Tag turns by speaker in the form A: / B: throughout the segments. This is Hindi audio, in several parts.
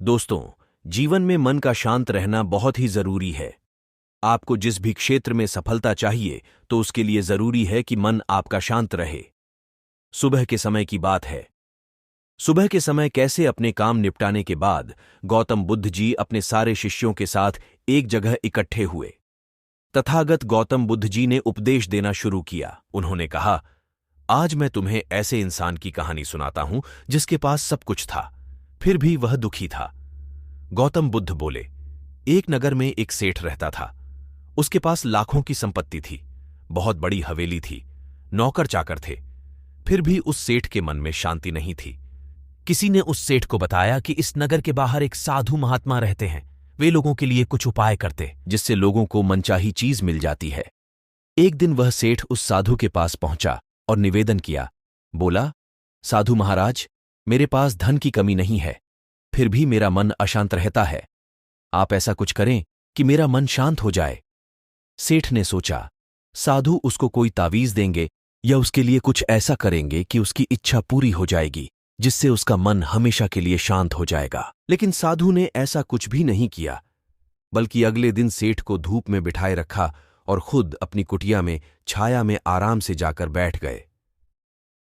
A: दोस्तों, जीवन में मन का शांत रहना बहुत ही जरूरी है। आपको जिस भी क्षेत्र में सफलता चाहिए तो उसके लिए जरूरी है कि मन आपका शांत रहे। सुबह के समय की बात है। सुबह के समय कैसे अपने काम निपटाने के बाद गौतम बुद्ध जी अपने सारे शिष्यों के साथ एक जगह इकट्ठे हुए। तथागत गौतम बुद्ध जी ने उपदेश देना शुरू किया। उन्होंने कहा, आज मैं तुम्हें ऐसे इंसान की कहानी सुनाता हूं जिसके पास सब कुछ था, फिर भी वह दुखी था। गौतम बुद्ध बोले, एक नगर में एक सेठ रहता था। उसके पास लाखों की संपत्ति थी, बहुत बड़ी हवेली थी, नौकर चाकर थे, फिर भी उस सेठ के मन में शांति नहीं थी। किसी ने उस सेठ को बताया कि इस नगर के बाहर एक साधु महात्मा रहते हैं, वे लोगों के लिए कुछ उपाय करते जिससे लोगों को मनचाही चीज मिल जाती है। एक दिन वह सेठ उस साधु के पास पहुंचा और निवेदन किया। बोला, साधु महाराज, मेरे पास धन की कमी नहीं है, फिर भी मेरा मन अशांत रहता है। आप ऐसा कुछ करें कि मेरा मन शांत हो जाए। सेठ ने सोचा, साधु उसको कोई तावीज देंगे या उसके लिए कुछ ऐसा करेंगे कि उसकी इच्छा पूरी हो जाएगी, जिससे उसका मन हमेशा के लिए शांत हो जाएगा। लेकिन साधु ने ऐसा कुछ भी नहीं किया, बल्कि अगले दिन सेठ को धूप में बिठाए रखा और खुद अपनी कुटिया में छाया में आराम से जाकर बैठ गए।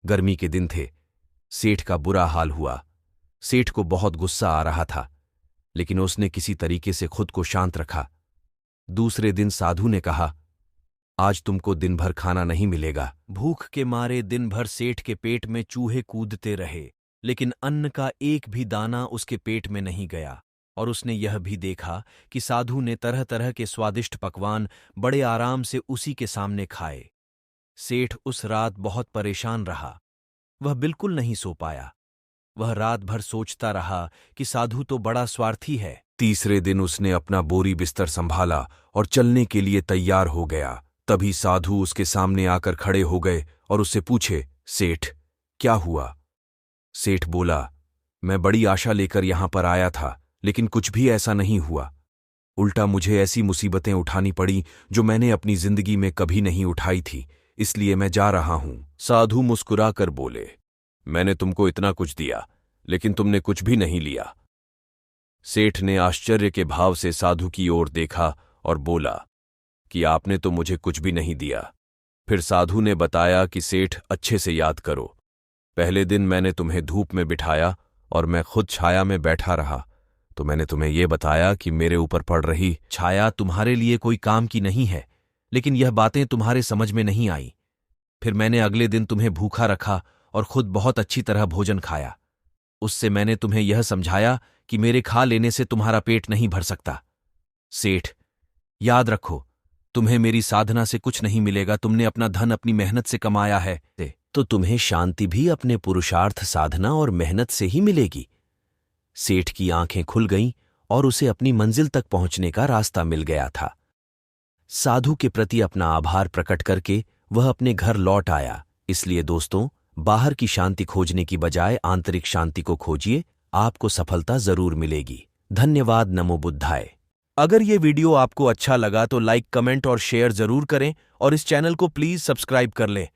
A: गर्मी के दिन थे। सेठ का बुरा हाल हुआ। सेठ को बहुत गुस्सा आ रहा था, लेकिन उसने किसी तरीके से खुद को शांत रखा। दूसरे दिन साधु ने कहा, आज तुमको दिन भर खाना नहीं मिलेगा। भूख के मारे दिन भर सेठ के पेट में चूहे कूदते रहे, लेकिन अन्न का एक भी दाना उसके पेट में नहीं गया। और उसने यह भी देखा कि साधु ने तरह तरह के स्वादिष्ट पकवान बड़े आराम से उसी के सामने खाए। सेठ उस रात बहुत परेशान रहा। वह बिल्कुल नहीं सो पाया। वह रात भर सोचता रहा कि साधु तो बड़ा स्वार्थी है। तीसरे दिन उसने अपना बोरी बिस्तर संभाला और चलने के लिए तैयार हो गया। तभी साधु उसके सामने आकर खड़े हो गए और उससे पूछे, सेठ, क्या हुआ? सेठ बोला, मैं बड़ी आशा लेकर यहां पर आया था, लेकिन कुछ भी ऐसा नहीं हुआ। उल्टा मुझे ऐसी मुसीबतें उठानी पड़ी जो मैंने अपनी जिंदगी में कभी नहीं उठाई थी, इसलिए मैं जा रहा हूं। साधु मुस्कुराकर बोले, मैंने तुमको इतना कुछ दिया, लेकिन तुमने कुछ भी नहीं लिया। सेठ ने आश्चर्य के भाव से साधु की ओर देखा और बोला कि आपने तो मुझे कुछ भी नहीं दिया। फिर साधु ने बताया कि सेठ, अच्छे से याद करो, पहले दिन मैंने तुम्हें धूप में बिठाया और मैं खुद छाया में बैठा रहा, तो मैंने तुम्हें यह बताया कि मेरे ऊपर पड़ रही छाया तुम्हारे लिए कोई काम की नहीं है, लेकिन यह बातें तुम्हारे समझ में नहीं आई। फिर मैंने अगले दिन तुम्हें भूखा रखा और खुद बहुत अच्छी तरह भोजन खाया। उससे मैंने तुम्हें यह समझाया कि मेरे खा लेने से तुम्हारा पेट नहीं भर सकता। सेठ, याद रखो, तुम्हें मेरी साधना से कुछ नहीं मिलेगा। तुमने अपना धन अपनी मेहनत से कमाया है, तो तुम्हें शांति भी अपने पुरुषार्थ, साधना और मेहनत से ही मिलेगी। सेठ की आंखें खुल गईं और उसे अपनी मंजिल तक पहुंचने का रास्ता मिल गया था। साधु के प्रति अपना आभार प्रकट करके वह अपने घर लौट आया। इसलिए दोस्तों, बाहर की शांति खोजने की बजाय आंतरिक शांति को खोजिए, आपको सफलता जरूर मिलेगी। धन्यवाद। नमो बुद्धाय। अगर ये वीडियो आपको अच्छा लगा तो लाइक, कमेंट और शेयर जरूर करें और इस चैनल को प्लीज सब्सक्राइब कर लें।